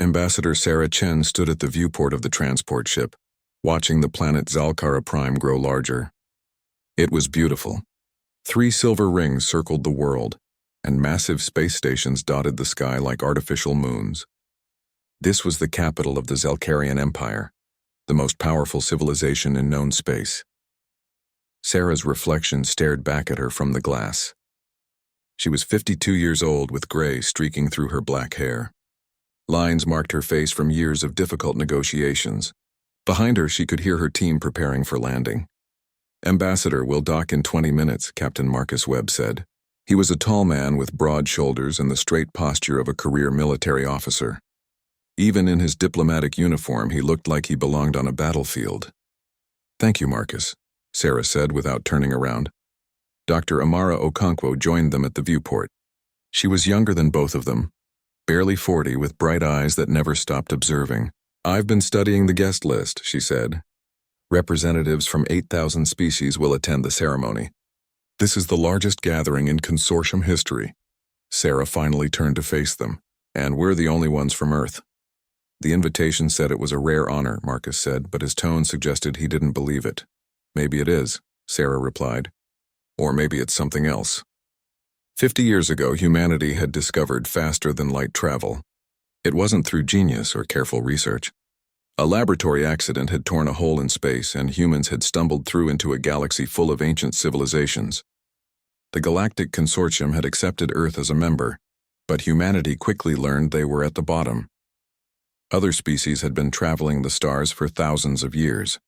Ambassador Sarah Chen stood at the viewport of the transport ship, watching the planet Zalkara Prime grow larger. It was beautiful. 3 silver rings circled the world, and massive space stations dotted the sky like artificial moons. This was the capital of the Zalkarian Empire, the most powerful civilization in known space. Sarah's reflection stared back at her from the glass. She was 52 years old with gray streaking through her black hair. Lines marked her face from years of difficult negotiations. Behind her, she could hear her team preparing for landing. "Ambassador will dock in 20 minutes, Captain Marcus Webb said. He was a tall man with broad shoulders and the straight posture of a career military officer. Even in his diplomatic uniform, he looked like he belonged on a battlefield. "Thank you, Marcus," Sarah said without turning around. Dr. Amara Okonkwo joined them at the viewport. She was younger than both of them, barely 40, with bright eyes that never stopped observing. "I've been studying the guest list," she said. "Representatives from 8,000 species will attend the ceremony. This is the largest gathering in consortium history." Sarah finally turned to face them. "And we're the only ones from Earth." The invitation said it was a rare honor, Marcus said, but his tone suggested he didn't believe it. "Maybe it is," Sarah replied. "Or maybe it's something else." 50 years ago, humanity had discovered faster-than-light travel. It wasn't through genius or careful research. A laboratory accident had torn a hole in space, and humans had stumbled through into a galaxy full of ancient civilizations. The Galactic Consortium had accepted Earth as a member, but humanity quickly learned they were at the bottom. Other species had been traveling the stars for thousands of years.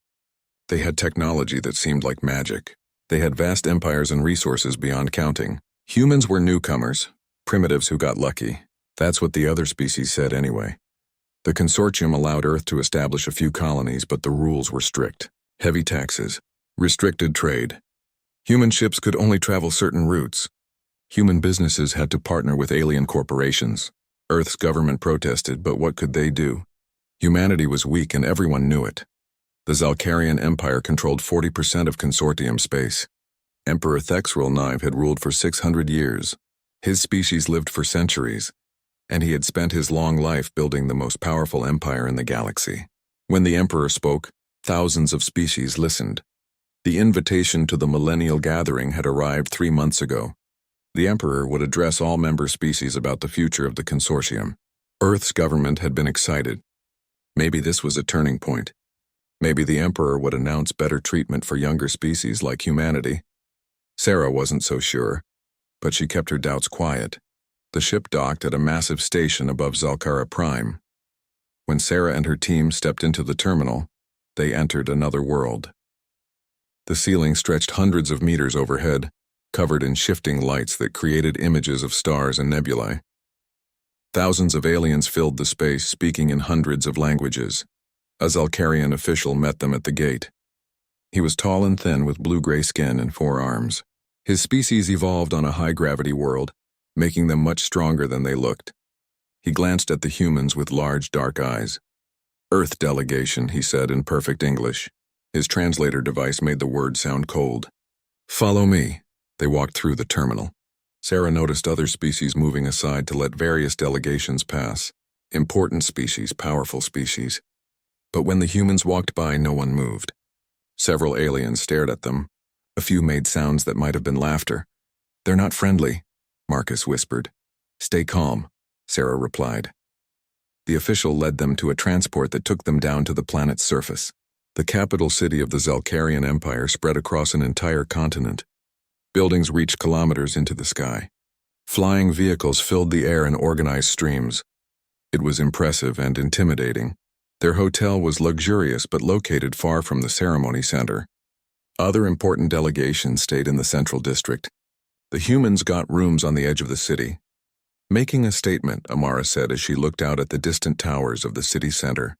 They had technology that seemed like magic. They had vast empires and resources beyond counting. Humans were newcomers, primitives who got lucky. That's what the other species said anyway. The consortium allowed Earth to establish a few colonies, but the rules were strict. Heavy taxes, restricted trade. Human ships could only travel certain routes. Human businesses had to partner with alien corporations. Earth's government protested, but what could they do? Humanity was weak and everyone knew it. The Zalkarian Empire controlled 40% of consortium space. Emperor Thexrel Nive had ruled for 600 years. His species lived for centuries, and he had spent his long life building the most powerful empire in the galaxy. When the Emperor spoke, thousands of species listened. The invitation to the Millennial Gathering had arrived 3 months ago. The Emperor would address all member species about the future of the consortium. Earth's government had been excited. Maybe this was a turning point. Maybe the Emperor would announce better treatment for younger species like humanity. Sarah wasn't so sure, but she kept her doubts quiet. The ship docked at a massive station above Zalkara Prime. When Sarah and her team stepped into the terminal, they entered another world. The ceiling stretched hundreds of meters overhead, covered in shifting lights that created images of stars and nebulae. Thousands of aliens filled the space, speaking in hundreds of languages. A Zalkarian official met them at the gate. He was tall and thin with blue-gray skin and 4 arms. His species evolved on a high-gravity world, making them much stronger than they looked. He glanced at the humans with large, dark eyes. "Earth delegation," he said in perfect English. His translator device made the words sound cold. "Follow me." They walked through the terminal. Sarah noticed other species moving aside to let various delegations pass. Important species, powerful species. But when the humans walked by, no one moved. Several aliens stared at them. A few made sounds that might have been laughter. "They're not friendly," Marcus whispered. "Stay calm," Sarah replied. The official led them to a transport that took them down to the planet's surface. The capital city of the Zalkarian Empire spread across an entire continent. Buildings reached kilometers into the sky. Flying vehicles filled the air in organized streams. It was impressive and intimidating. Their hotel was luxurious but located far from the ceremony center. Other important delegations stayed in the central district. The humans got rooms on the edge of the city. "Making a statement," Amara said as she looked out at the distant towers of the city center.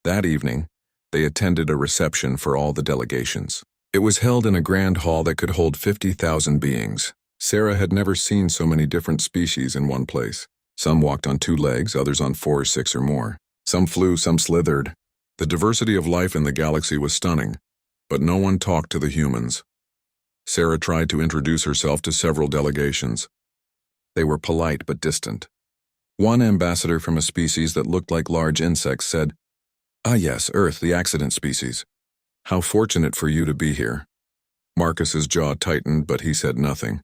That evening, they attended a reception for all the delegations. It was held in a grand hall that could hold 50,000 beings. Sarah had never seen so many different species in one place. Some walked on 2 legs, others on 4 or 6 or more. Some flew, some slithered. The diversity of life in the galaxy was stunning, but no one talked to the humans. Sarah tried to introduce herself to several delegations. They were polite but distant. One ambassador from a species that looked like large insects said, "Ah yes, Earth, the accident species. How fortunate for you to be here." Marcus's jaw tightened, but he said nothing.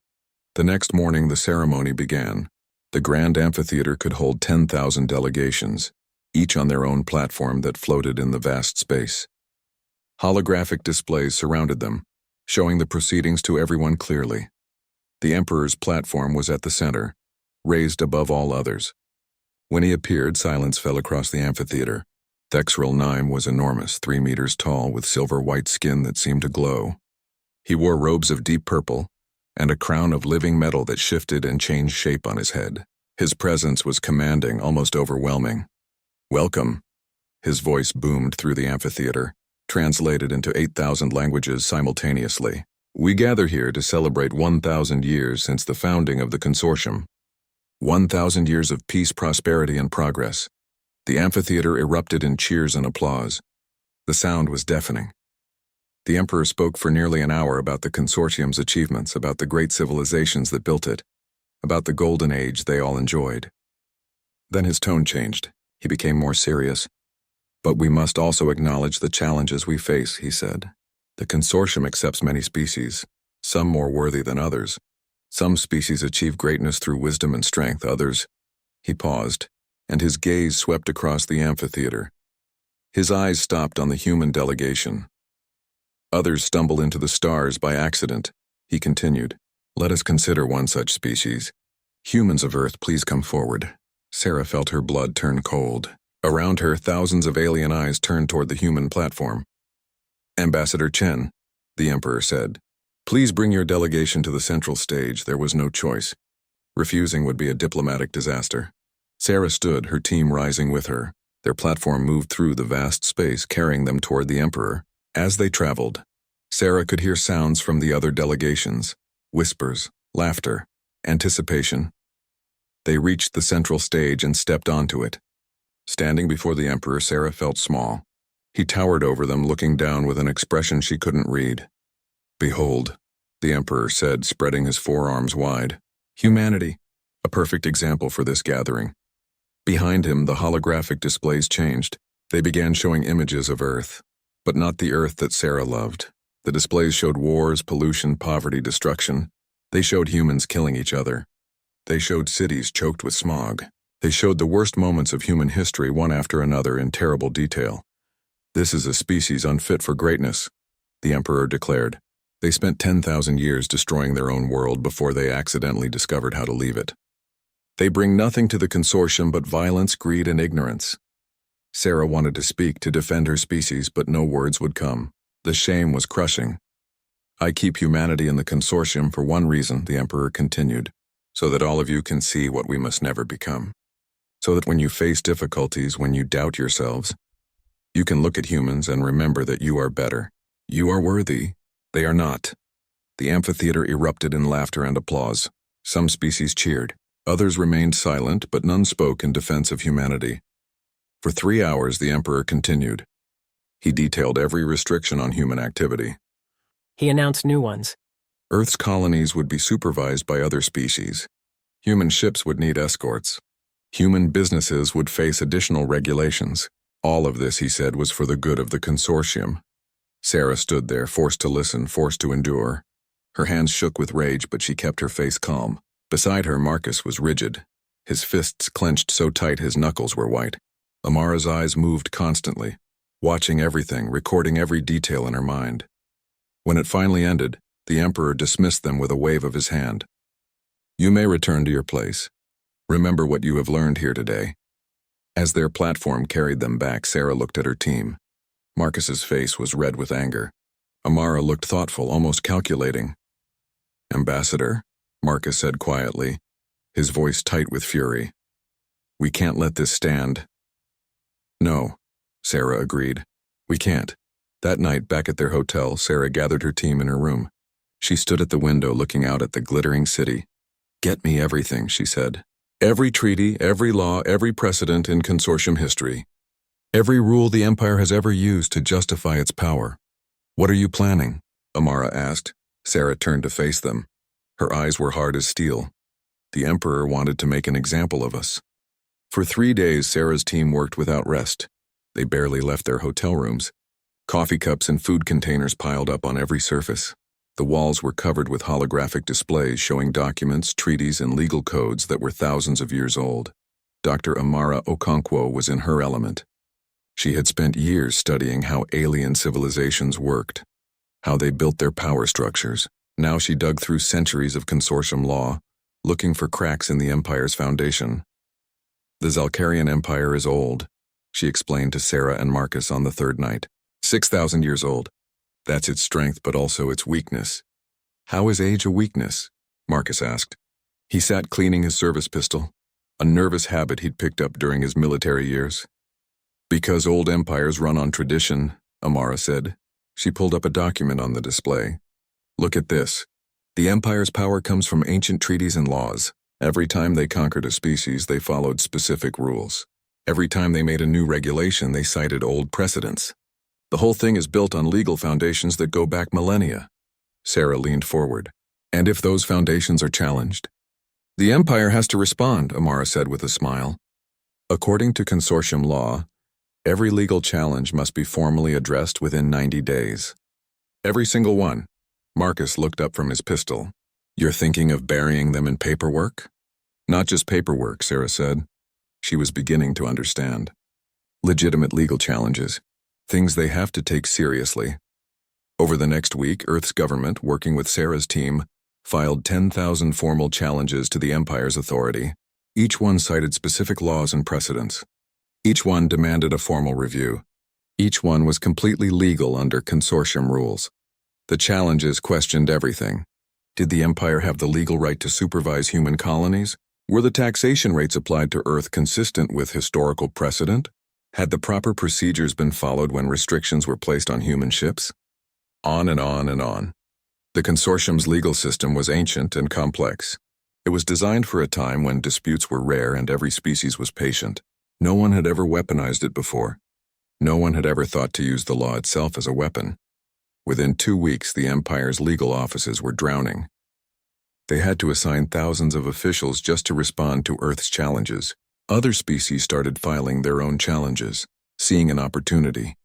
The next morning the ceremony began. The grand amphitheater could hold 10,000 delegations, each on their own platform that floated in the vast space. Holographic displays surrounded them, showing the proceedings to everyone clearly. The Emperor's platform was at the center, raised above all others. When he appeared, silence fell across the amphitheater. Thexral Nime was enormous, 3 meters tall, with silver-white skin that seemed to glow. He wore robes of deep purple, and a crown of living metal that shifted and changed shape on his head. His presence was commanding, almost overwhelming. "Welcome." His voice boomed through the amphitheater, translated into 8,000 languages simultaneously. "We gather here to celebrate 1,000 years since the founding of the consortium. 1,000 years of peace, prosperity, and progress." The amphitheater erupted in cheers and applause. The sound was deafening. The Emperor spoke for nearly an hour about the consortium's achievements, about the great civilizations that built it, about the golden age they all enjoyed. Then his tone changed. He became more serious. "But we must also acknowledge the challenges we face," he said. "The consortium accepts many species, some more worthy than others. Some species achieve greatness through wisdom and strength, others—" He paused, and his gaze swept across the amphitheater. His eyes stopped on the human delegation. "Others stumble into the stars by accident," he continued. "Let us consider one such species. Humans of Earth, please come forward." Sarah felt her blood turn cold. Around her, thousands of alien eyes turned toward the human platform. "Ambassador Chen," the Emperor said, "please bring your delegation to the central stage." There was no choice. Refusing would be a diplomatic disaster. Sarah stood, her team rising with her. Their platform moved through the vast space, carrying them toward the Emperor. As they traveled, Sarah could hear sounds from the other delegations, whispers, laughter, anticipation. They reached the central stage and stepped onto it. Standing before the Emperor, Sarah felt small. He towered over them, looking down with an expression she couldn't read. "Behold," the Emperor said, spreading his forearms wide. "Humanity, a perfect example for this gathering." Behind him, the holographic displays changed. They began showing images of Earth, but not the Earth that Sarah loved. The displays showed wars, pollution, poverty, destruction. They showed humans killing each other. They showed cities choked with smog. They showed the worst moments of human history, one after another, in terrible detail. "This is a species unfit for greatness," the Emperor declared. "They spent 10,000 years destroying their own world before they accidentally discovered how to leave it. They bring nothing to the consortium but violence, greed, and ignorance." Sarah wanted to speak, to defend her species, but no words would come. The shame was crushing. "I keep humanity in the consortium for one reason," the Emperor continued, "so that all of you can see what we must never become. So that when you face difficulties, when you doubt yourselves, you can look at humans and remember that you are better. You are worthy. They are not." The amphitheater erupted in laughter and applause. Some species cheered. Others remained silent, but none spoke in defense of humanity. For 3 hours, the Emperor continued. He detailed every restriction on human activity. He announced new ones. Earth's colonies would be supervised by other species. Human ships would need escorts. Human businesses would face additional regulations. All of this, he said, was for the good of the consortium. Sarah stood there, forced to listen, forced to endure. Her hands shook with rage, but she kept her face calm. Beside her, Marcus was rigid. His fists clenched so tight his knuckles were white. Amara's eyes moved constantly, watching everything, recording every detail in her mind. When it finally ended, the Emperor dismissed them with a wave of his hand. "You may return to your place. Remember what you have learned here today." As their platform carried them back, Sarah looked at her team. Marcus's face was red with anger. Amara looked thoughtful, almost calculating. "Ambassador," Marcus said quietly, his voice tight with fury, "we can't let this stand." "No," Sarah agreed. "We can't." That night, back at their hotel, Sarah gathered her team in her room. She stood at the window looking out at the glittering city. "Get me everything," she said. "Every treaty, every law, every precedent in consortium history. Every rule the Empire has ever used to justify its power." "What are you planning?" Amara asked. Sarah turned to face them. Her eyes were hard as steel. "The Emperor wanted to make an example of us." For 3 days, Sarah's team worked without rest. They barely left their hotel rooms. Coffee cups and food containers piled up on every surface. The walls were covered with holographic displays showing documents, treaties, and legal codes that were thousands of years old. Dr. Amara Okonkwo was in her element. She had spent years studying how alien civilizations worked, how they built their power structures. Now she dug through centuries of consortium law, looking for cracks in the Empire's foundation. The Zalcarian Empire is old, she explained to Sarah and Marcus on the third night. 6,000 years old. That's its strength, but also its weakness. How is age a weakness? Marcus asked. He sat cleaning his service pistol, a nervous habit he'd picked up during his military years. Because old empires run on tradition, Amara said. She pulled up a document on the display. Look at this. The Empire's power comes from ancient treaties and laws. Every time they conquered a species, they followed specific rules. Every time they made a new regulation, they cited old precedents. The whole thing is built on legal foundations that go back millennia. Sarah leaned forward. And if those foundations are challenged? The Empire has to respond, Amara said with a smile. According to consortium law, every legal challenge must be formally addressed within 90 days. Every single one. Marcus looked up from his pistol. You're thinking of burying them in paperwork? Not just paperwork, Sarah said. She was beginning to understand. Legitimate legal challenges. Things they have to take seriously. Over the next week, Earth's government, working with Sarah's team, filed 10,000 formal challenges to the Empire's authority. Each one cited specific laws and precedents. Each one demanded a formal review. Each one was completely legal under consortium rules. The challenges questioned everything. Did the Empire have the legal right to supervise human colonies? Were the taxation rates applied to Earth consistent with historical precedent? Had the proper procedures been followed when restrictions were placed on human ships? On and on and on. The consortium's legal system was ancient and complex. It was designed for a time when disputes were rare and every species was patient. No one had ever weaponized it before. No one had ever thought to use the law itself as a weapon. Within 2 weeks, the Empire's legal offices were drowning. They had to assign thousands of officials just to respond to Earth's challenges. Other species started filing their own challenges, seeing an opportunity.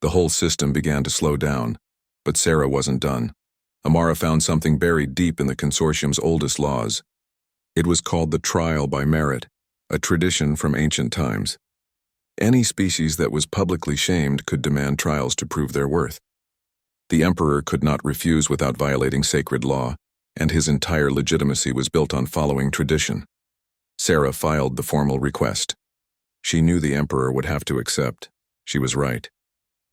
The whole system began to slow down, but Sarah wasn't done. Amara found something buried deep in the consortium's oldest laws. It was called the trial by merit, a tradition from ancient times. Any species that was publicly shamed could demand trials to prove their worth. The Emperor could not refuse without violating sacred law, and his entire legitimacy was built on following tradition. Sarah filed the formal request. She knew the Emperor would have to accept. She was right.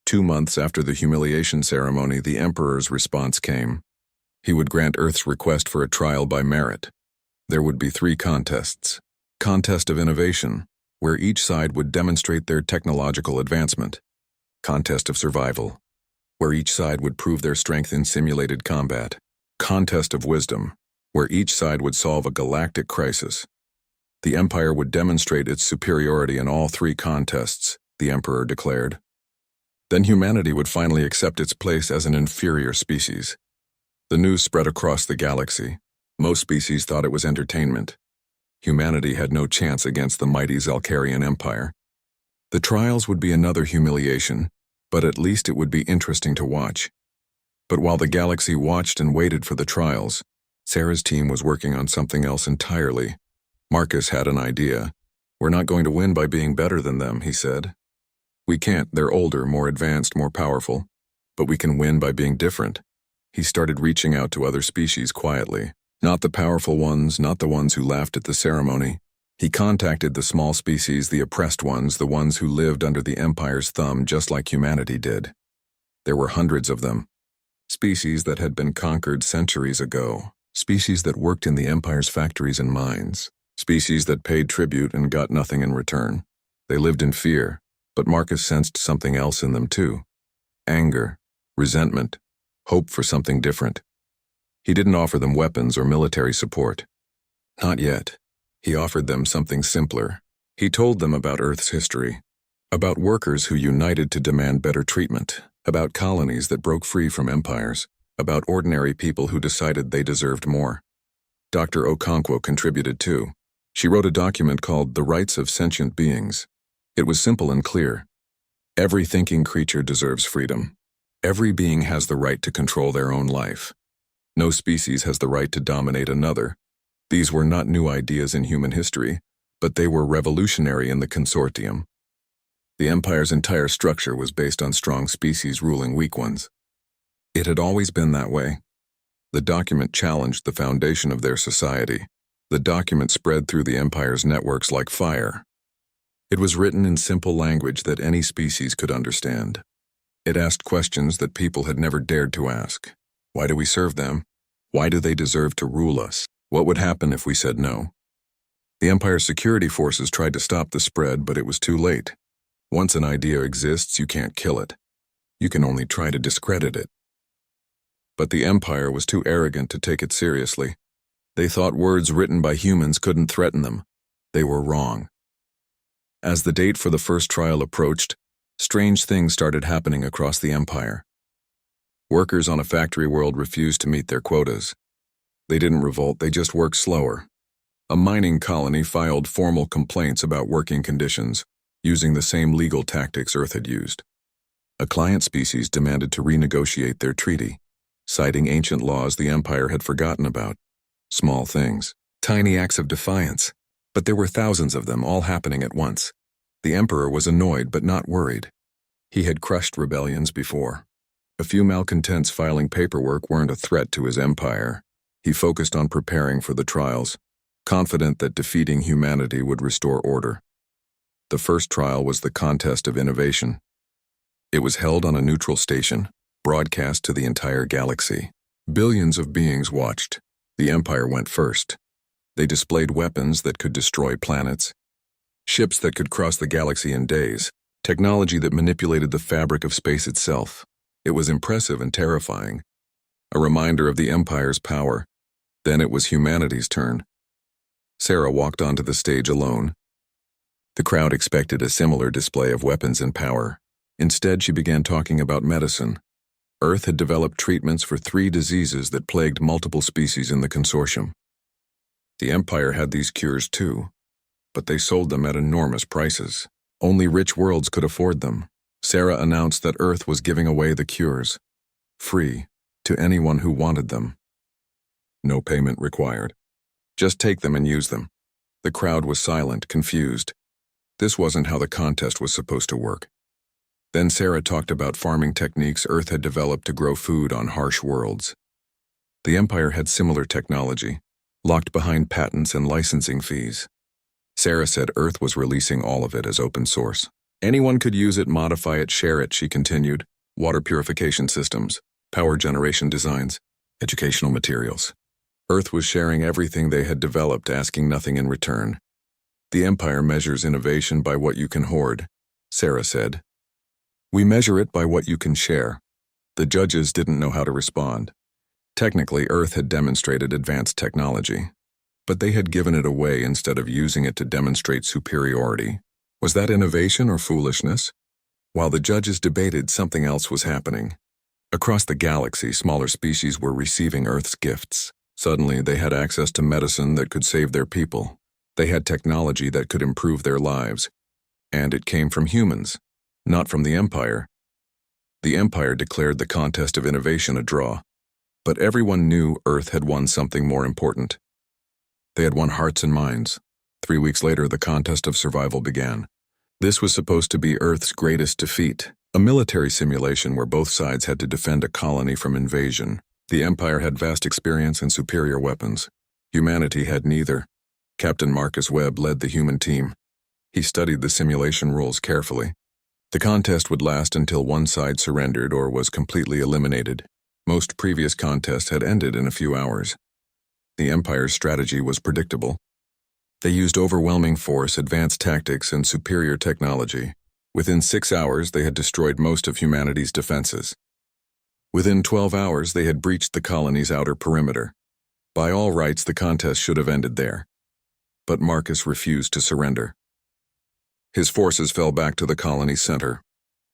2 months after the humiliation ceremony, the Emperor's response came. He would grant Earth's request for a trial by merit. There would be 3 contests. Contest of innovation, where each side would demonstrate their technological advancement. Contest of survival, where each side would prove their strength in simulated combat. Contest of wisdom, where each side would solve a galactic crisis. The Empire would demonstrate its superiority in all 3 contests, the Emperor declared. Then humanity would finally accept its place as an inferior species. The news spread across the galaxy. Most species thought it was entertainment. Humanity had no chance against the mighty Zalcarian Empire. The trials would be another humiliation, but at least it would be interesting to watch. But while the galaxy watched and waited for the trials, Sarah's team was working on something else entirely. Marcus had an idea. We're not going to win by being better than them, he said. We can't, they're older, more advanced, more powerful. But we can win by being different. He started reaching out to other species quietly. Not the powerful ones, not the ones who laughed at the ceremony. He contacted the small species, the oppressed ones, the ones who lived under the Empire's thumb just like humanity did. There were hundreds of them. Species that had been conquered centuries ago. Species that worked in the Empire's factories and mines. Species that paid tribute and got nothing in return. They lived in fear, but Marcus sensed something else in them too. Anger, resentment, hope for something different. He didn't offer them weapons or military support. Not yet. He offered them something simpler. He told them about Earth's history, about workers who united to demand better treatment, about colonies that broke free from empires, about ordinary people who decided they deserved more. Dr. Okonkwo contributed too. She wrote a document called The Rights of Sentient Beings. It was simple and clear. Every thinking creature deserves freedom. Every being has the right to control their own life. No species has the right to dominate another. These were not new ideas in human history, but they were revolutionary in the consortium. The Empire's entire structure was based on strong species ruling weak ones. It had always been that way. The document challenged the foundation of their society. The document spread through the Empire's networks like fire. It was written in simple language that any species could understand. It asked questions that people had never dared to ask. Why do we serve them? Why do they deserve to rule us? What would happen if we said no? The Empire's security forces tried to stop the spread, but it was too late. Once an idea exists, you can't kill it. You can only try to discredit it. But the Empire was too arrogant to take it seriously. They thought words written by humans couldn't threaten them. They were wrong. As the date for the first trial approached, strange things started happening across the Empire. Workers on a factory world refused to meet their quotas. They didn't revolt, they just worked slower. A mining colony filed formal complaints about working conditions, using the same legal tactics Earth had used. A client species demanded to renegotiate their treaty, citing ancient laws the Empire had forgotten about. Small things, tiny acts of defiance, but there were thousands of them all happening at once. The Emperor was annoyed but not worried. He had crushed rebellions before. A few malcontents filing paperwork weren't a threat to his empire. He focused on preparing for the trials, confident that defeating humanity would restore order. The first trial was the contest of innovation. It was held on a neutral station, broadcast to the entire galaxy. Billions of beings watched. The Empire went first. They displayed weapons that could destroy planets, ships that could cross the galaxy in days, technology that manipulated the fabric of space itself. It was impressive and terrifying, a reminder of the Empire's power. Then it was humanity's turn. Sarah walked onto the stage alone. The crowd expected a similar display of weapons and power. Instead, she began talking about medicine. Earth had developed treatments for 3 diseases that plagued multiple species in the consortium. The Empire had these cures too, but they sold them at enormous prices. Only rich worlds could afford them. Sarah announced that Earth was giving away the cures, free, to anyone who wanted them. No payment required. Just take them and use them. The crowd was silent, confused. This wasn't how the contest was supposed to work. Then Sarah talked about farming techniques Earth had developed to grow food on harsh worlds. The Empire had similar technology, locked behind patents and licensing fees. Sarah said Earth was releasing all of it as open source. Anyone could use it, modify it, share it, she continued. Water purification systems, power generation designs, educational materials. Earth was sharing everything they had developed, asking nothing in return. The Empire measures innovation by what you can hoard, Sarah said. We measure it by what you can share. The judges didn't know how to respond. Technically, Earth had demonstrated advanced technology, but they had given it away instead of using it to demonstrate superiority. Was that innovation or foolishness? While the judges debated, something else was happening. Across the galaxy, smaller species were receiving Earth's gifts. Suddenly, they had access to medicine that could save their people. They had technology that could improve their lives. And it came from humans, not from the Empire. The Empire declared the contest of innovation a draw, but everyone knew Earth had won something more important. They had won hearts and minds. 3 weeks later, the contest of survival began. This was supposed to be Earth's greatest defeat, a military simulation where both sides had to defend a colony from invasion. The Empire had vast experience and superior weapons. Humanity had neither. Captain Marcus Webb led the human team. He studied the simulation rules carefully. The contest would last until one side surrendered or was completely eliminated. Most previous contests had ended in a few hours. The Empire's strategy was predictable. They used overwhelming force, advanced tactics, and superior technology. Within 6 hours, they had destroyed most of humanity's defenses. Within 12 hours, they had breached the colony's outer perimeter. By all rights, the contest should have ended there. But Marcus refused to surrender. His forces fell back to the colony's center.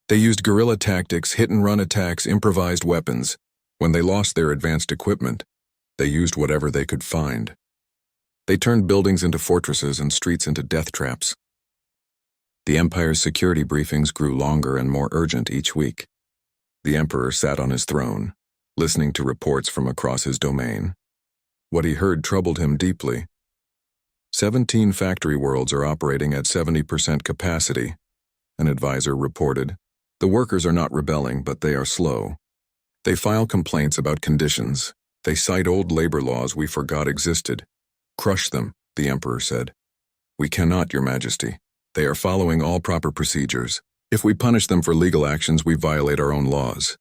They used guerrilla tactics, hit-and-run attacks, improvised weapons. When they lost their advanced equipment, they used whatever they could find. They turned buildings into fortresses and streets into death traps. The Empire's security briefings grew longer and more urgent each week. The Emperor sat on his throne, listening to reports from across his domain. What he heard troubled him deeply. 17 factory worlds are operating at 70% capacity, an advisor reported. The workers are not rebelling, but they are slow. They file complaints about conditions. They cite old labor laws we forgot existed. Crush them, the Emperor said. We cannot, Your Majesty. They are following all proper procedures. If we punish them for legal actions, we violate our own laws.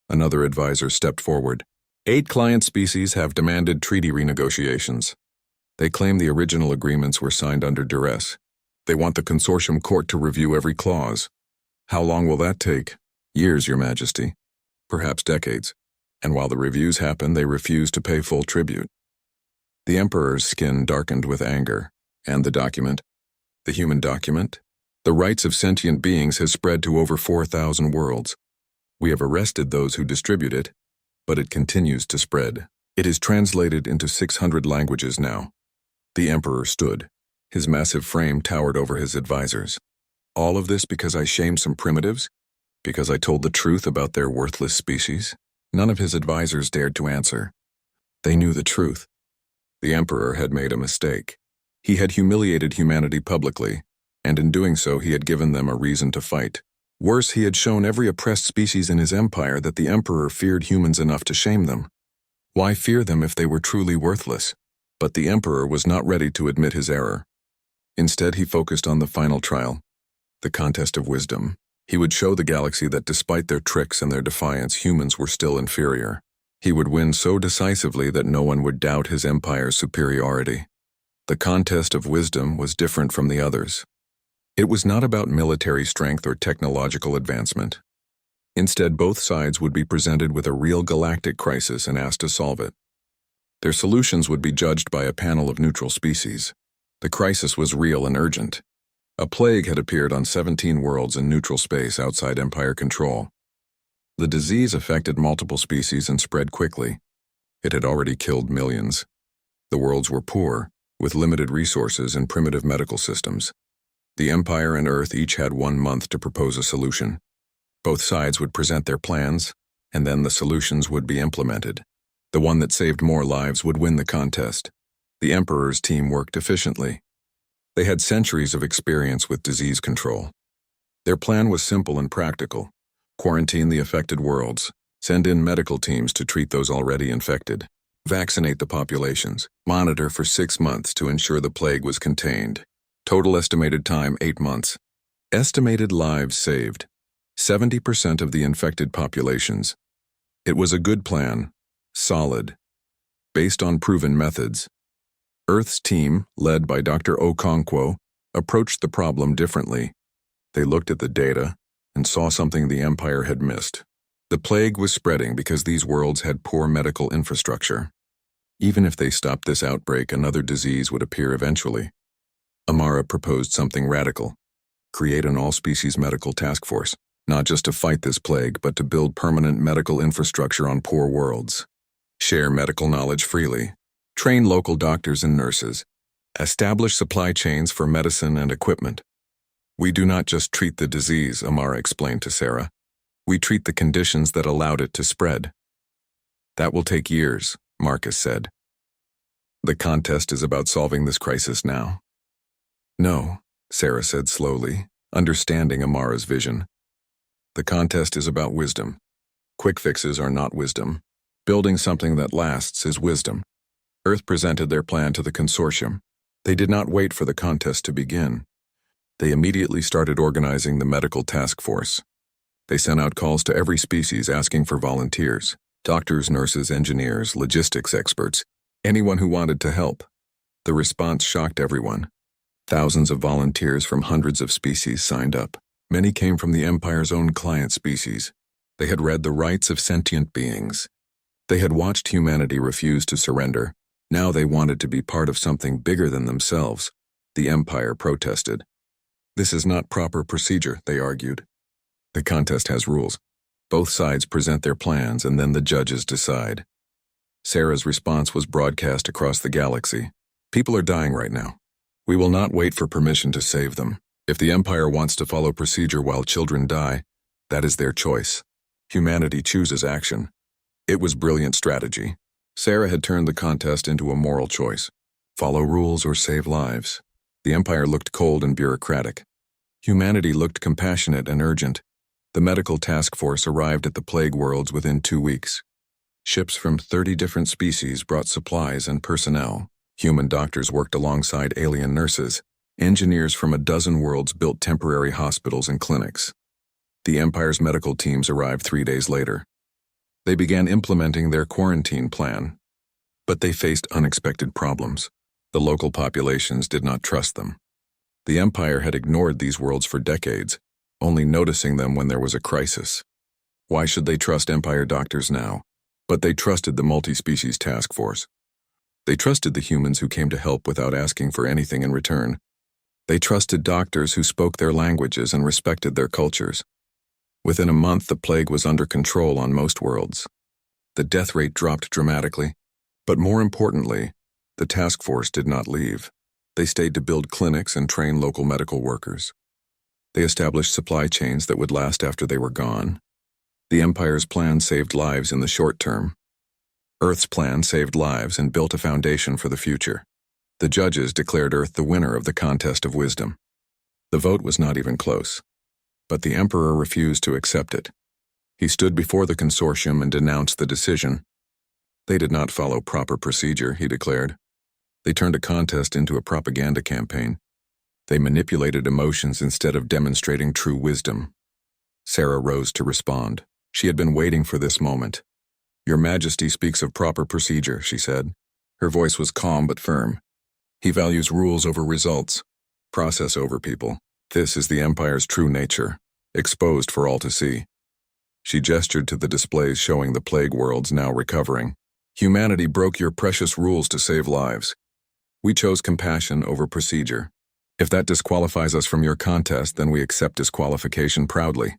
Another advisor stepped forward. 8 client species have demanded treaty renegotiations. They claim the original agreements were signed under duress. They want the consortium court to review every clause. How long will that take? Years, Your Majesty. Perhaps decades. And while the reviews happen, they refuse to pay full tribute. The Emperor's skin darkened with anger. And the document? The human document? The rights of sentient beings has spread to over 4,000 worlds. We have arrested those who distribute it, but it continues to spread. It is translated into 600 languages now. The Emperor stood. His massive frame towered over his advisors. All of this because I shamed some primitives? Because I told the truth about their worthless species? None of his advisors dared to answer. They knew the truth. The Emperor had made a mistake. He had humiliated humanity publicly, and in doing so he had given them a reason to fight. Worse, he had shown every oppressed species in his empire that the Emperor feared humans enough to shame them. Why fear them if they were truly worthless? But the Emperor was not ready to admit his error. Instead, he focused on the final trial, the contest of wisdom. He would show the galaxy that despite their tricks and their defiance, humans were still inferior. He would win so decisively that no one would doubt his empire's superiority. The contest of wisdom was different from the others. It was not about military strength or technological advancement. Instead, both sides would be presented with a real galactic crisis and asked to solve it. Their solutions would be judged by a panel of neutral species. The crisis was real and urgent. A plague had appeared on 17 worlds in neutral space outside Empire control. The disease affected multiple species and spread quickly. It had already killed millions. The worlds were poor, with limited resources and primitive medical systems. The Empire and Earth each had 1 month to propose a solution. Both sides would present their plans, and then the solutions would be implemented. The one that saved more lives would win the contest. The Emperor's team worked efficiently. They had centuries of experience with disease control. Their plan was simple and practical. Quarantine the affected worlds, send in medical teams to treat those already infected, vaccinate the populations, monitor for 6 months to ensure the plague was contained. Total estimated time, 8 months. Estimated lives saved, 70% of the infected populations. It was a good plan, solid, based on proven methods. Earth's team, led by Dr. Okonkwo, approached the problem differently. They looked at the data and saw something the Empire had missed. The plague was spreading because these worlds had poor medical infrastructure. Even if they stopped this outbreak, another disease would appear eventually. Amara proposed something radical. Create an all-species medical task force, not just to fight this plague, but to build permanent medical infrastructure on poor worlds. Share medical knowledge freely. Train local doctors and nurses. Establish supply chains for medicine and equipment. We do not just treat the disease, Amara explained to Sarah. We treat the conditions that allowed it to spread. That will take years, Marcus said. The contest is about solving this crisis now. No, Sarah said slowly, understanding Amara's vision. The contest is about wisdom. Quick fixes are not wisdom. Building something that lasts is wisdom. Earth presented their plan to the consortium. They did not wait for the contest to begin. They immediately started organizing the medical task force. They sent out calls to every species asking for volunteers. Doctors, nurses, engineers, logistics experts, anyone who wanted to help. The response shocked everyone. Thousands of volunteers from hundreds of species signed up. Many came from the Empire's own client species. They had read The Rights of Sentient Beings. They had watched humanity refuse to surrender. Now they wanted to be part of something bigger than themselves. The Empire protested. This is not proper procedure, they argued. The contest has rules. Both sides present their plans and then the judges decide. Sarah's response was broadcast across the galaxy. People are dying right now. We will not wait for permission to save them. If the Empire wants to follow procedure while children die, that is their choice. Humanity chooses action. It was brilliant strategy. Sarah had turned the contest into a moral choice. Follow rules or save lives. The Empire looked cold and bureaucratic. Humanity looked compassionate and urgent. The medical task force arrived at the plague worlds within 2 weeks. Ships from 30 different species brought supplies and personnel. Human doctors worked alongside alien nurses. Engineers from a dozen worlds built temporary hospitals and clinics. The Empire's medical teams arrived 3 days later. They began implementing their quarantine plan. But they faced unexpected problems. The local populations did not trust them. The Empire had ignored these worlds for decades, only noticing them when there was a crisis. Why should they trust Empire doctors now? But they trusted the multi-species task force. They trusted the humans who came to help without asking for anything in return. They trusted doctors who spoke their languages and respected their cultures. Within a month, the plague was under control on most worlds. The death rate dropped dramatically, but more importantly, the task force did not leave. They stayed to build clinics and train local medical workers. They established supply chains that would last after they were gone. The Empire's plan saved lives in the short term. Earth's plan saved lives and built a foundation for the future. The judges declared Earth the winner of the contest of wisdom. The vote was not even close. But the Emperor refused to accept it. He stood before the consortium and denounced the decision. They did not follow proper procedure, he declared. They turned a contest into a propaganda campaign. They manipulated emotions instead of demonstrating true wisdom. Sarah rose to respond. She had been waiting for this moment. Your Majesty speaks of proper procedure, she said. Her voice was calm but firm. He values rules over results, process over people. This is the Empire's true nature, exposed for all to see. She gestured to the displays showing the plague worlds now recovering. Humanity broke your precious rules to save lives. We chose compassion over procedure. If that disqualifies us from your contest, then we accept disqualification proudly.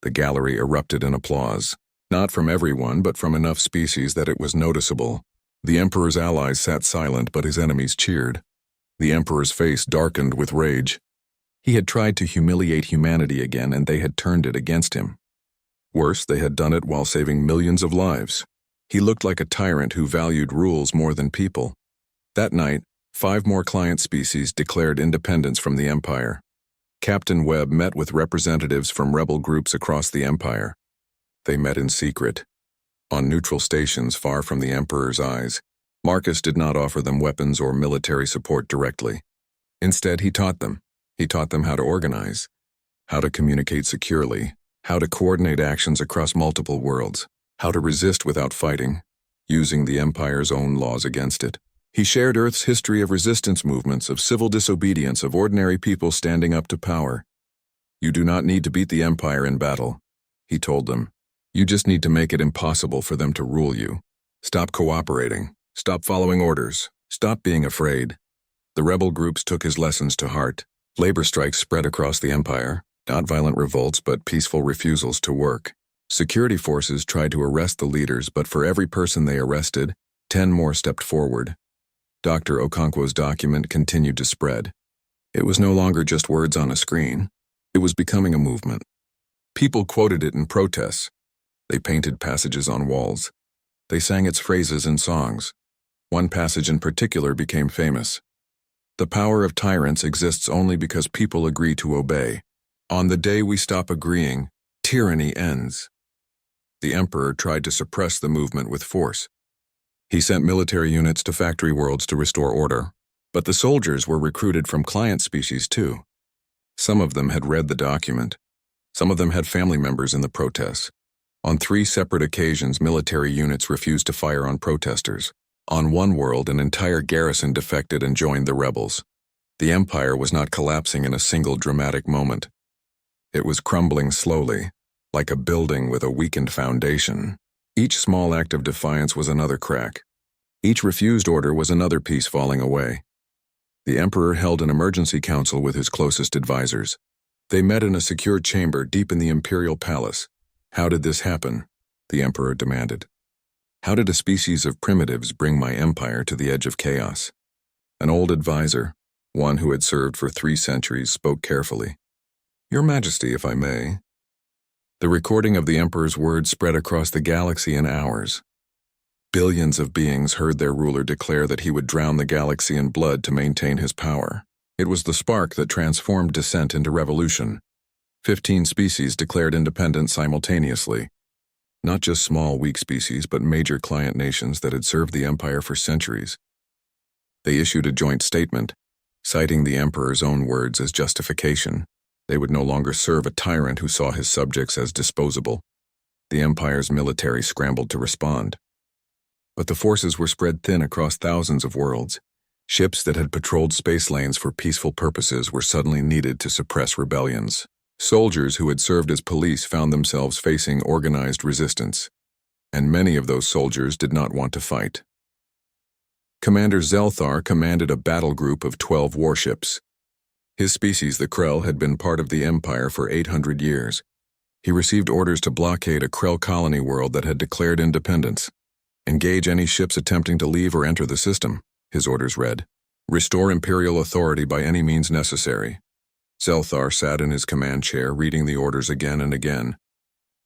The gallery erupted in applause, not from everyone, but from enough species that it was noticeable. The Emperor's allies sat silent, but his enemies cheered. The Emperor's face darkened with rage. He had tried to humiliate humanity again, and they had turned it against him. Worse, they had done it while saving millions of lives. He looked like a tyrant who valued rules more than people. That night, 5 more client species declared independence from the Empire. Captain Webb met with representatives from rebel groups across the Empire. They met in secret, on neutral stations far from the Emperor's eyes. Marcus did not offer them weapons or military support directly. Instead, he taught them. He taught them how to organize, how to communicate securely, how to coordinate actions across multiple worlds, how to resist without fighting, using the Empire's own laws against it. He shared Earth's history of resistance movements, of civil disobedience, of ordinary people standing up to power. You do not need to beat the Empire in battle, he told them. You just need to make it impossible for them to rule you. Stop cooperating. Stop following orders. Stop being afraid. The rebel groups took his lessons to heart. Labor strikes spread across the Empire, not violent revolts but peaceful refusals to work. Security forces tried to arrest the leaders, but for every person they arrested, 10 more stepped forward. Dr. Okonkwo's document continued to spread. It was no longer just words on a screen. It was becoming a movement. People quoted it in protests. They painted passages on walls. They sang its phrases in songs. One passage in particular became famous. The power of tyrants exists only because people agree to obey. On the day we stop agreeing, tyranny ends. The Emperor tried to suppress the movement with force. He sent military units to factory worlds to restore order, but the soldiers were recruited from client species too. Some of them had read the document. Some of them had family members in the protests. On 3 separate occasions, military units refused to fire on protesters. On one world, an entire garrison defected and joined the rebels. The Empire was not collapsing in a single dramatic moment. It was crumbling slowly, like a building with a weakened foundation. Each small act of defiance was another crack. Each refused order was another piece falling away. The Emperor held an emergency council with his closest advisors. They met in a secure chamber deep in the Imperial Palace. How did this happen? The Emperor demanded. How did a species of primitives bring my empire to the edge of chaos? An old advisor, one who had served for 3 centuries, spoke carefully. "Your Majesty, if I may." The recording of the Emperor's words spread across the galaxy in hours. Billions of beings heard their ruler declare that he would drown the galaxy in blood to maintain his power. It was the spark that transformed dissent into revolution. 15 species declared independence simultaneously. Not just small, weak species, but major client nations that had served the Empire for centuries. They issued a joint statement, citing the Emperor's own words as justification. They would no longer serve a tyrant who saw his subjects as disposable. The Empire's military scrambled to respond. But the forces were spread thin across thousands of worlds. Ships that had patrolled space lanes for peaceful purposes were suddenly needed to suppress rebellions. Soldiers who had served as police found themselves facing organized resistance, and many of those soldiers did not want to fight. Commander Zelthar commanded a battle group of 12 warships. His species, the Krell, had been part of the Empire for 800 years. He received orders to blockade a Krell colony world that had declared independence. "Engage any ships attempting to leave or enter the system," his orders read. "Restore Imperial authority by any means necessary." Zelthar sat in his command chair, reading the orders again and again.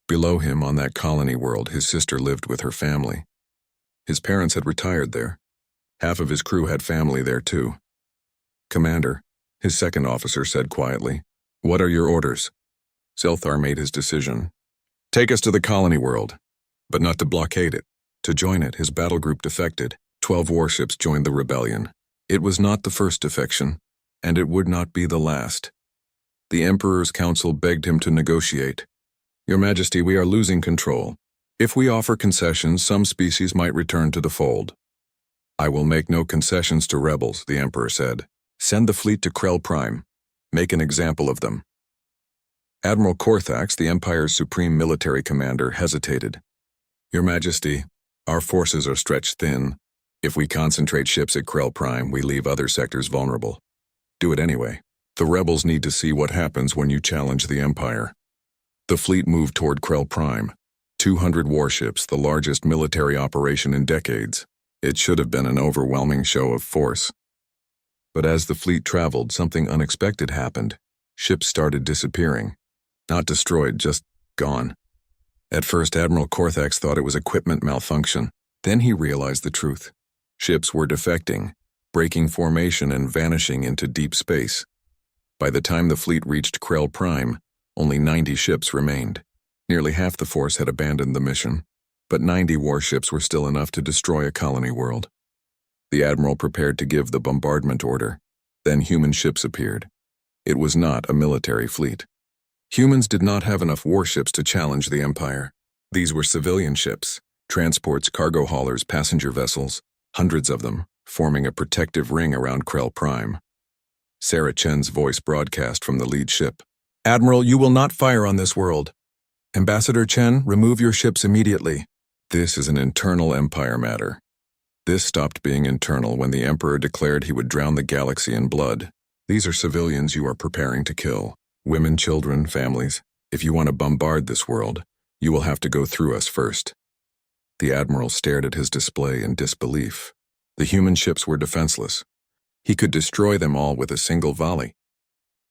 Below him, on that colony world, his sister lived with her family. His parents had retired there. Half of his crew had family there, too. "Commander," his second officer said quietly, "what are your orders?" Zelthar made his decision. "Take us to the colony world, but not to blockade it." To join it, his battle group defected. 12 warships joined the rebellion. It was not the first defection, and it would not be the last. The Emperor's council begged him to negotiate. "Your Majesty, we are losing control. If we offer concessions, some species might return to the fold." "I will make no concessions to rebels," the Emperor said. "Send the fleet to Krell Prime. Make an example of them." Admiral Korthax, the Empire's supreme military commander, hesitated. "Your Majesty, our forces are stretched thin. If we concentrate ships at Krell Prime, we leave other sectors vulnerable. Do it anyway. The rebels need to see what happens when you challenge the Empire." The fleet moved toward Krell Prime. 200 warships, the largest military operation in decades. It should have been an overwhelming show of force. But as the fleet traveled, something unexpected happened. Ships started disappearing. Not destroyed, just gone. At first, Admiral Korthax thought it was equipment malfunction. Then he realized the truth. Ships were defecting, breaking formation and vanishing into deep space. By the time the fleet reached Krell Prime, only 90 ships remained. Nearly half the force had abandoned the mission, but 90 warships were still enough to destroy a colony world. The Admiral prepared to give the bombardment order. Then human ships appeared. It was not a military fleet. Humans did not have enough warships to challenge the Empire. These were civilian ships, transports, cargo haulers, passenger vessels, hundreds of them, forming a protective ring around Krell Prime. Sarah Chen's voice broadcast from the lead ship. "Admiral, you will not fire on this world. Ambassador Chen, remove your ships immediately. This is an internal Empire matter." This stopped being internal when the Emperor declared he would drown the galaxy in blood. "These are civilians you are preparing to kill. Women, children, families. If you want to bombard this world, you will have to go through us first." The Admiral stared at his display in disbelief. The human ships were defenseless. He could destroy them all with a single volley.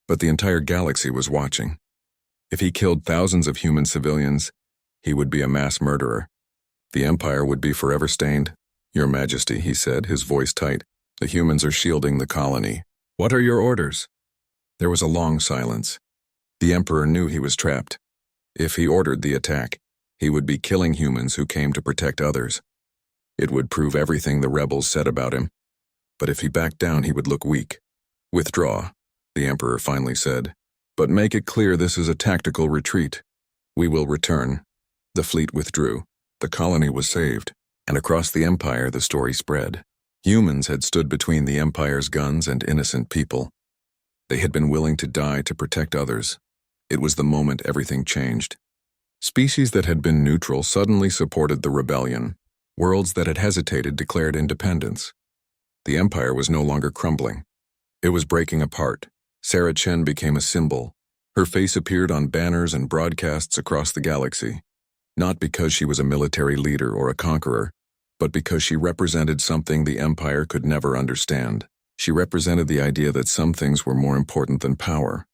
But the entire galaxy was watching. If he killed thousands of human civilians, he would be a mass murderer. The Empire would be forever stained. "Your Majesty," he said, his voice tight, "the humans are shielding the colony. What are your orders?" There was a long silence. The Emperor knew he was trapped. If he ordered the attack, he would be killing humans who came to protect others. It would prove everything the rebels said about him. But if he backed down, he would look weak. "Withdraw," the Emperor finally said. "But make it clear this is a tactical retreat. We will return." The fleet withdrew. The colony was saved, and across the Empire the story spread. Humans had stood between the Empire's guns and innocent people. They had been willing to die to protect others. It was the moment everything changed. Species that had been neutral suddenly supported the rebellion. Worlds that had hesitated declared independence. The Empire was no longer crumbling. It was breaking apart. Sarah Chen became a symbol. Her face appeared on banners and broadcasts across the galaxy. Not because she was a military leader or a conqueror, but because she represented something the Empire could never understand. She represented the idea that some things were more important than power.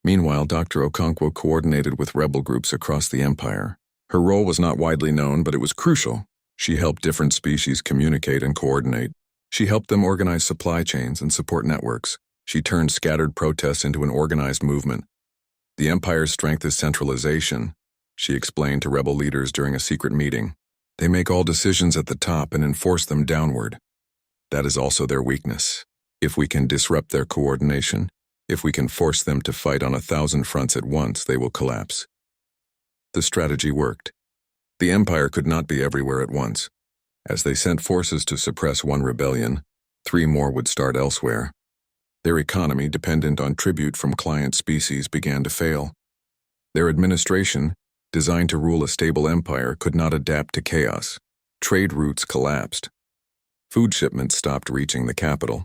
Meanwhile, Dr. Okonkwo coordinated with rebel groups across the empire. Her role was not widely known, but it was crucial. She helped different species communicate and coordinate. She helped them organize supply chains and support networks. She turned scattered protests into an organized movement. The empire's strength is centralization, she explained to rebel leaders during a secret meeting. They make all decisions at the top and enforce them downward. That is also their weakness. If we can disrupt their coordination, if we can force them to fight on 1,000 fronts at once, they will collapse. The strategy worked. The empire could not be everywhere at once. As they sent forces to suppress one rebellion, 3 more would start elsewhere. Their economy, dependent on tribute from client species, began to fail. Their administration, designed to rule a stable empire, could not adapt to chaos. Trade routes collapsed. Food shipments stopped reaching the capital.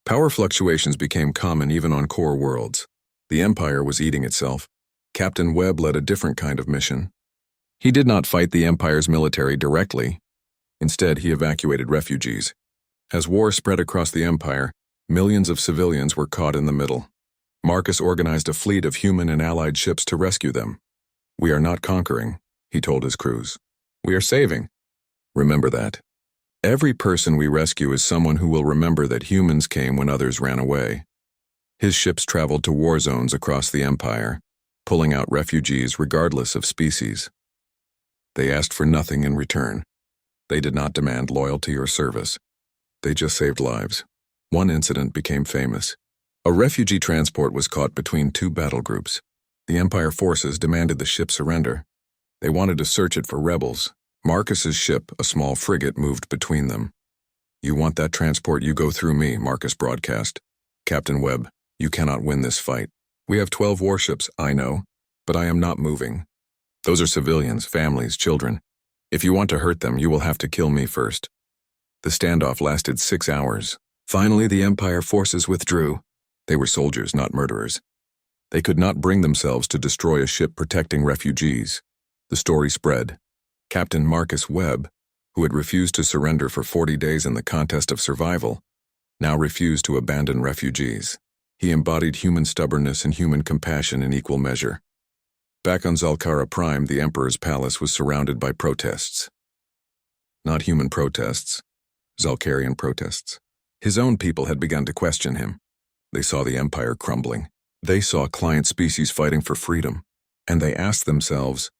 Power fluctuations became common even on core worlds. The empire was eating itself. Captain Webb led a different kind of mission. He did not fight the empire's military directly. Instead, he evacuated refugees. As war spread across the empire, millions of civilians were caught in the middle. Marcus organized a fleet of human and allied ships to rescue them. "We are not conquering," he told his crews. "We are saving. Remember that. Every person we rescue is someone who will remember that humans came when others ran away." His ships traveled to war zones across the empire, pulling out refugees regardless of species. They asked for nothing in return. They did not demand loyalty or service. They just saved lives. One incident became famous. A refugee transport was caught between 2 battle groups. The Empire forces demanded the ship surrender. They wanted to search it for rebels. Marcus's ship, a small frigate, moved between them. "You want that transport, you go through me," Marcus broadcast. "Captain Webb, you cannot win this fight. We have 12 warships, I know, but I am not moving. Those are civilians, families, children. If you want to hurt them, you will have to kill me first." The standoff lasted 6 hours. Finally, the Empire forces withdrew. They were soldiers, not murderers. They could not bring themselves to destroy a ship protecting refugees. The story spread. Captain Marcus Webb, who had refused to surrender for 40 days in the contest of survival, now refused to abandon refugees. He embodied human stubbornness and human compassion in equal measure. Back on Zalkara Prime, the Emperor's palace was surrounded by protests. Not human protests, Zalkarian protests. His own people had begun to question him. They saw the Empire crumbling. They saw client species fighting for freedom. And they asked themselves,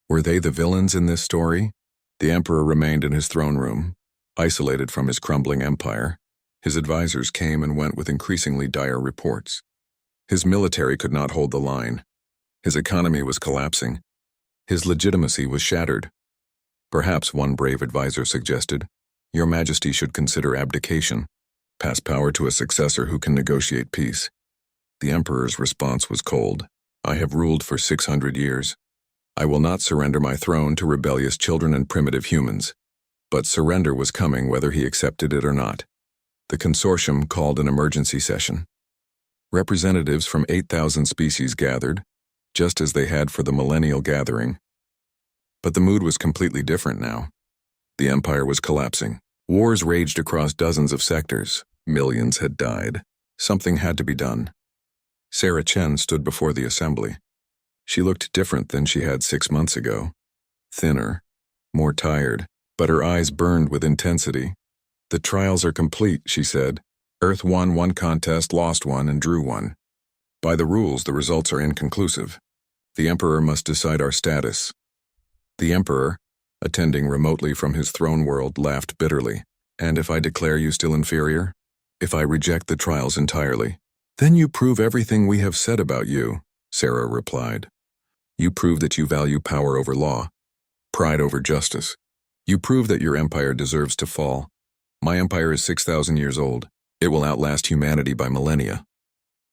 were they the villains in this story? The Emperor remained in his throne room, isolated from his crumbling empire. His advisors came and went with increasingly dire reports. His military could not hold the line. His economy was collapsing. His legitimacy was shattered. Perhaps, one brave advisor suggested, "Your Majesty should consider abdication. Pass power to a successor who can negotiate peace." The Emperor's response was cold. "I have ruled for 600 years. I will not surrender my throne to rebellious children and primitive humans." But surrender was coming whether he accepted it or not. The consortium called an emergency session. Representatives from 8,000 species gathered, just as they had for the Millennial Gathering. But the mood was completely different now. The Empire was collapsing. Wars raged across dozens of sectors. Millions had died. Something had to be done. Sarah Chen stood before the assembly. She looked different than she had 6 months ago. Thinner, more tired, but her eyes burned with intensity. "The trials are complete," she said. "Earth won one contest, lost one, and drew one. By the rules, the results are inconclusive. The Emperor must decide our status." The Emperor, attending remotely from his throne world, laughed bitterly. "And if I declare you still inferior? If I reject the trials entirely? Then you prove everything we have said about you," Sarah replied. "You prove that you value power over law, pride over justice. You prove that your empire deserves to fall. My empire is 6,000 years old. It will outlast humanity by millennia."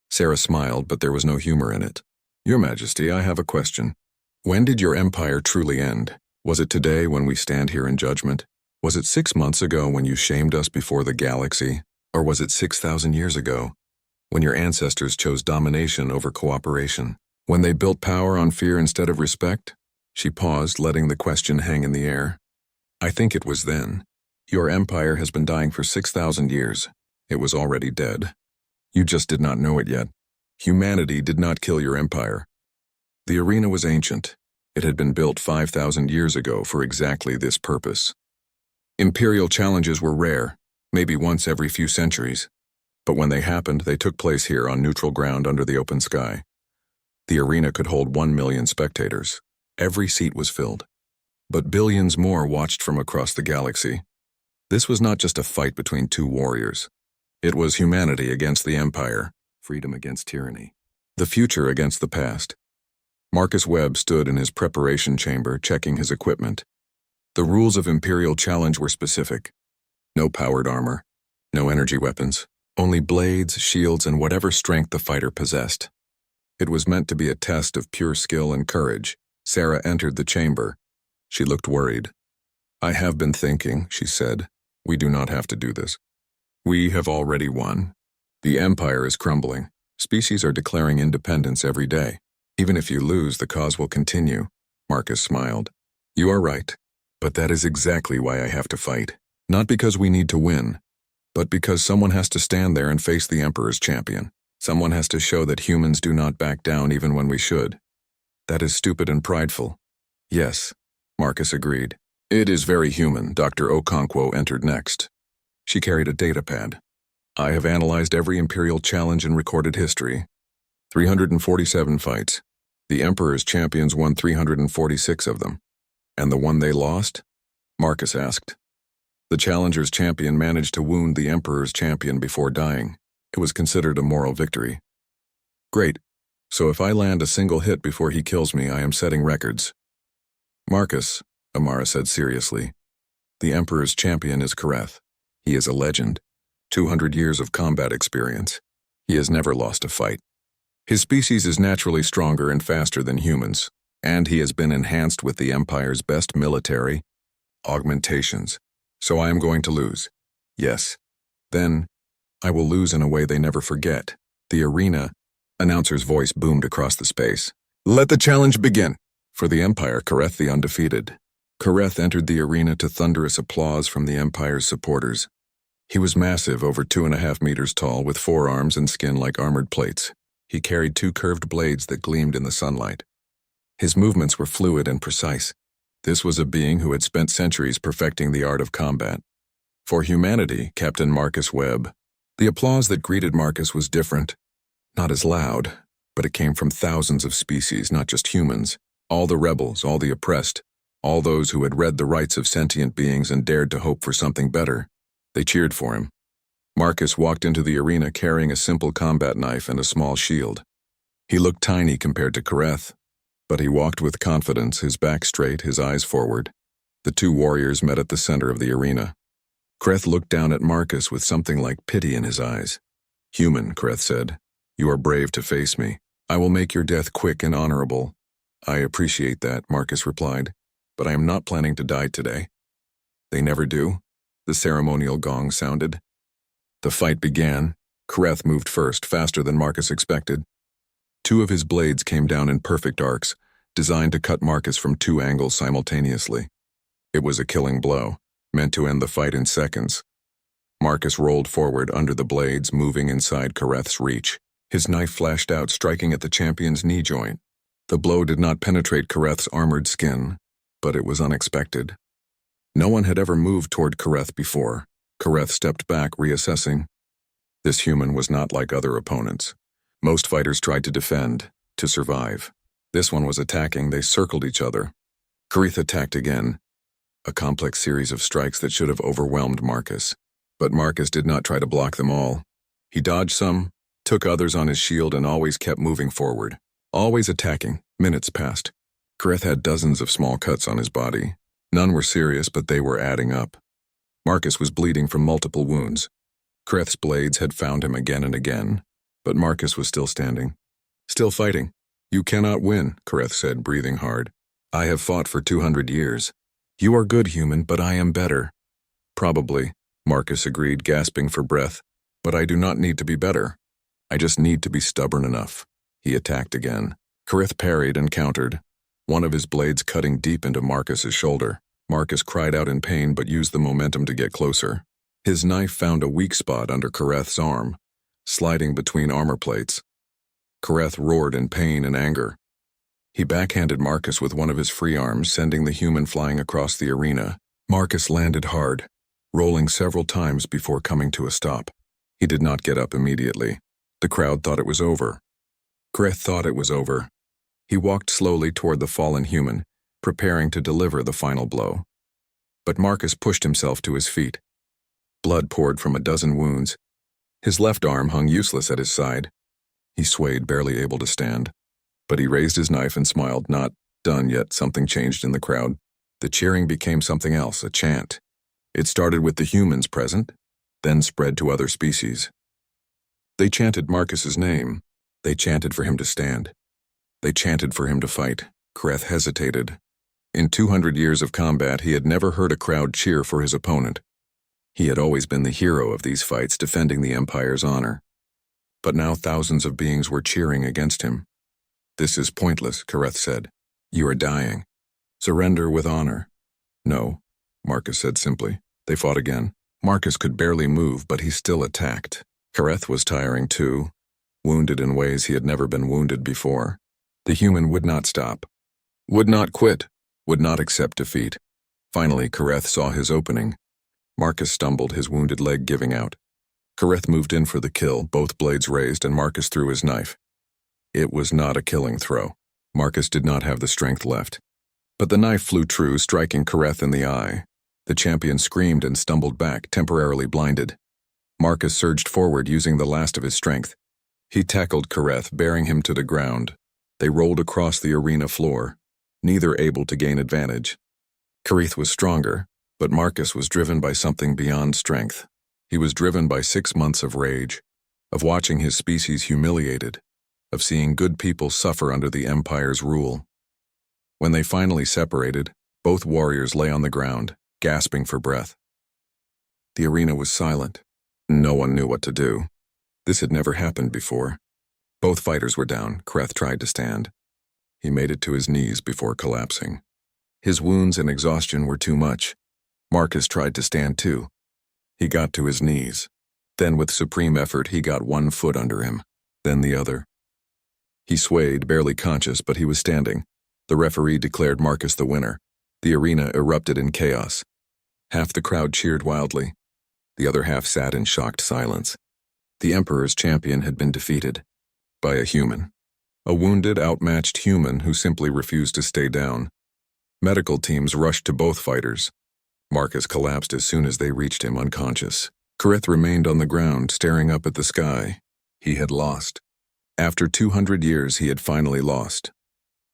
Sarah smiled, but there was no humor in it. "Your Majesty, I have a question. When did your empire truly end? Was it today when we stand here in judgment? Was it 6 months ago when you shamed us before the galaxy? Or was it 6,000 years ago, when your ancestors chose domination over cooperation? When they built power on fear instead of respect?" She paused, letting the question hang in the air. "I think it was then. Your empire has been dying for 6,000 years. It was already dead. You just did not know it yet. Humanity did not kill your empire. The arena was ancient. It had been built 5,000 years ago for exactly this purpose. Imperial challenges were rare, maybe once every few centuries. But when they happened, they took place here on neutral ground under the open sky. The arena could hold 1 million spectators. Every seat was filled. But billions more watched from across the galaxy. This was not just a fight between two warriors. It was humanity against the Empire, freedom against tyranny, the future against the past. Marcus Webb stood in his preparation chamber checking his equipment. The rules of Imperial Challenge were specific. No powered armor, no energy weapons, only blades, shields, and whatever strength the fighter possessed. It was meant to be a test of pure skill and courage. Sarah entered the chamber. She looked worried. "I have been thinking," she said. "We do not have to do this. We have already won. The Empire is crumbling. Species are declaring independence every day. Even if you lose, the cause will continue." Marcus smiled. "You are right, but that is exactly why I have to fight. Not because we need to win, but because someone has to stand there and face the Emperor's champion. Someone has to show that humans do not back down even when we should. That is stupid and prideful." "Yes," Marcus agreed. "It is very human." Dr. Okonkwo entered next. She carried a data pad. "I have analyzed every Imperial challenge in recorded history. 347 fights. The Emperor's champions won 346 of them. And the one they lost?" Marcus asked. "The challenger's champion managed to wound the Emperor's champion before dying. It was considered a moral victory." "Great. So if I land a single hit before he kills me, I am setting records." "Marcus," Amara said seriously, "the Emperor's champion is Kareth. He is a legend. 200 years of combat experience. He has never lost a fight. His species is naturally stronger and faster than humans, and he has been enhanced with the Empire's best military augmentations. So I am going to lose. Yes. Then I will lose in a way they never forget." The arena announcer's voice boomed across the space. "Let the challenge begin. For the Empire, Kareth the undefeated." Kareth entered the arena to thunderous applause from the Empire's supporters. He was massive, over 2.5 meters tall, with 4 arms and skin like armored plates. He carried 2 curved blades that gleamed in the sunlight. His movements were fluid and precise. This was a being who had spent centuries perfecting the art of combat. For humanity, Captain Marcus Webb. The applause that greeted Marcus was different. Not as loud, but it came from thousands of species, not just humans. All the rebels, all the oppressed, all those who had read the rights of sentient beings and dared to hope for something better. They cheered for him. Marcus walked into the arena carrying a simple combat knife and a small shield. He looked tiny compared to Kareth, but he walked with confidence, his back straight, his eyes forward. The two warriors met at the center of the arena. Kareth looked down at Marcus with something like pity in his eyes. "Human," Kareth said, "you are brave to face me. I will make your death quick and honorable." "I appreciate that," Marcus replied, "but I am not planning to die today." "They never do?" The ceremonial gong sounded. The fight began. Kareth moved first, faster than Marcus expected. 2 of his blades came down in perfect arcs, designed to cut Marcus from 2 angles simultaneously. It was a killing blow, meant to end the fight in seconds. Marcus rolled forward under the blades, moving inside Kareth's reach. His knife flashed out, striking at the champion's knee joint. The blow did not penetrate Kareth's armored skin, but it was unexpected. No one had ever moved toward Kareth before. Kareth stepped back, reassessing. This human was not like other opponents. Most fighters tried to defend, to survive. This one was attacking. They circled each other. Kareth attacked again, a complex series of strikes that should have overwhelmed Marcus. But Marcus did not try to block them all. He dodged some, took others on his shield, and always kept moving forward. Always attacking. Minutes passed. Kareth had dozens of small cuts on his body. None were serious, but they were adding up. Marcus was bleeding from multiple wounds. Kareth's blades had found him again and again, but Marcus was still standing. Still fighting. "You cannot win," Kareth said, breathing hard. "I have fought for 200 years. You are good, human, but I am better." "Probably," Marcus agreed, gasping for breath. "But I do not need to be better. I just need to be stubborn enough." He attacked again. Kareth parried and countered, one of his blades cutting deep into Marcus's shoulder. Marcus cried out in pain but used the momentum to get closer. His knife found a weak spot under Kareth's arm, sliding between armor plates. Kareth roared in pain and anger. He backhanded Marcus with one of his free arms, sending the human flying across the arena. Marcus landed hard, rolling several times before coming to a stop. He did not get up immediately. The crowd thought it was over. Kareth thought it was over. He walked slowly toward the fallen human, preparing to deliver the final blow. But Marcus pushed himself to his feet. Blood poured from a dozen wounds. His left arm hung useless at his side. He swayed, barely able to stand. But he raised his knife and smiled. Not done yet. Something changed in the crowd. The cheering became something else, a chant. It started with the humans present, then spread to other species. They chanted Marcus's name. They chanted for him to stand. They chanted for him to fight. Kareth hesitated. In 200 years of combat, he had never heard a crowd cheer for his opponent. He had always been the hero of these fights, defending the Empire's honor. But now thousands of beings were cheering against him. "This is pointless," Kareth said. "You are dying. Surrender with honor." "No," Marcus said simply. They fought again. Marcus could barely move, but he still attacked. Kareth was tiring too, wounded in ways he had never been wounded before. The human would not stop, would not quit, would not accept defeat. Finally, Kareth saw his opening. Marcus stumbled, his wounded leg giving out. Kareth moved in for the kill, both blades raised, and Marcus threw his knife. It was not a killing throw. Marcus did not have the strength left. But the knife flew true, striking Kareth in the eye. The champion screamed and stumbled back, temporarily blinded. Marcus surged forward, using the last of his strength. He tackled Kareth, bearing him to the ground. They rolled across the arena floor, neither able to gain advantage. Kareth was stronger, but Marcus was driven by something beyond strength. He was driven by 6 months of rage, of watching his species humiliated, of seeing good people suffer under the Empire's rule. When they finally separated, both warriors lay on the ground, gasping for breath. The arena was silent. No one knew what to do. This had never happened before. Both fighters were down. Kareth tried to stand. He made it to his knees before collapsing. His wounds and exhaustion were too much. Marcus tried to stand too. He got to his knees. Then with supreme effort, he got one foot under him, then the other. He swayed, barely conscious, but he was standing. The referee declared Marcus the winner. The arena erupted in chaos. Half the crowd cheered wildly. The other half sat in shocked silence. The Emperor's champion had been defeated by a human. A wounded, outmatched human who simply refused to stay down. Medical teams rushed to both fighters. Marcus collapsed as soon as they reached him, unconscious. Kareth remained on the ground, staring up at the sky. He had lost. After 200 years, he had finally lost.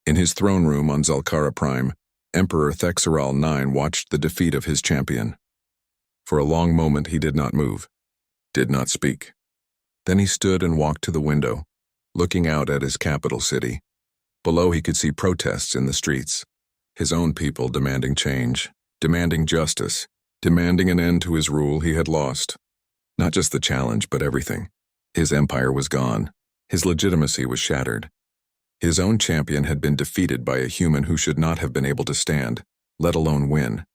In his throne room on Zalkara Prime, Emperor Thexeral IX watched the defeat of his champion. For a long moment, he did not move, did not speak. Then he stood and walked to the window, looking out at his capital city. Below, he could see protests in the streets. His own people demanding change, demanding justice, demanding an end to his rule he had lost. Not just the challenge, but everything. His empire was gone. His legitimacy was shattered. His own champion had been defeated by a human who should not have been able to stand, let alone win.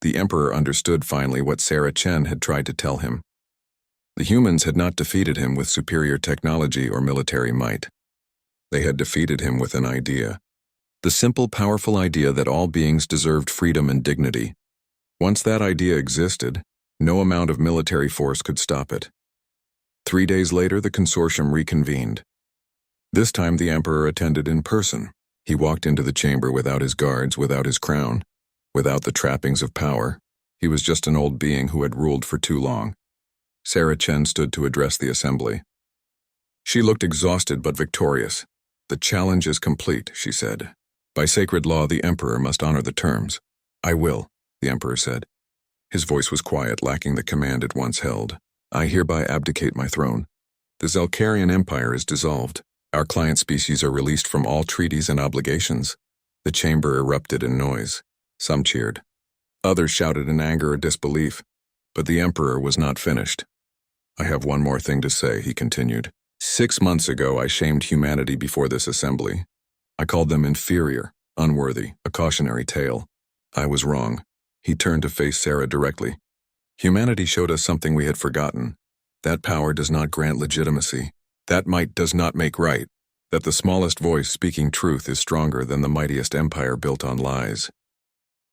The Emperor understood finally what Sarah Chen had tried to tell him. The humans had not defeated him with superior technology or military might. They had defeated him with an idea. The simple, powerful idea that all beings deserved freedom and dignity. Once that idea existed, no amount of military force could stop it. 3 days later, the consortium reconvened. This time the Emperor attended in person. He walked into the chamber without his guards, without his crown, without the trappings of power. He was just an old being who had ruled for too long. Sarah Chen stood to address the assembly. She looked exhausted but victorious. "The challenge is complete," she said. "By sacred law, the Emperor must honor the terms." "I will," the Emperor said. His voice was quiet, lacking the command it once held. "I hereby abdicate my throne. The Zalkarian Empire is dissolved. Our client species are released from all treaties and obligations." The chamber erupted in noise. Some cheered. Others shouted in anger or disbelief. But the Emperor was not finished. "I have one more thing to say," he continued. 6 months ago, I shamed humanity before this assembly. I called them inferior, unworthy, a cautionary tale. I was wrong. He turned to face Sarah directly. Humanity showed us something we had forgotten. That power does not grant legitimacy. That might does not make right. That the smallest voice speaking truth is stronger than the mightiest empire built on lies.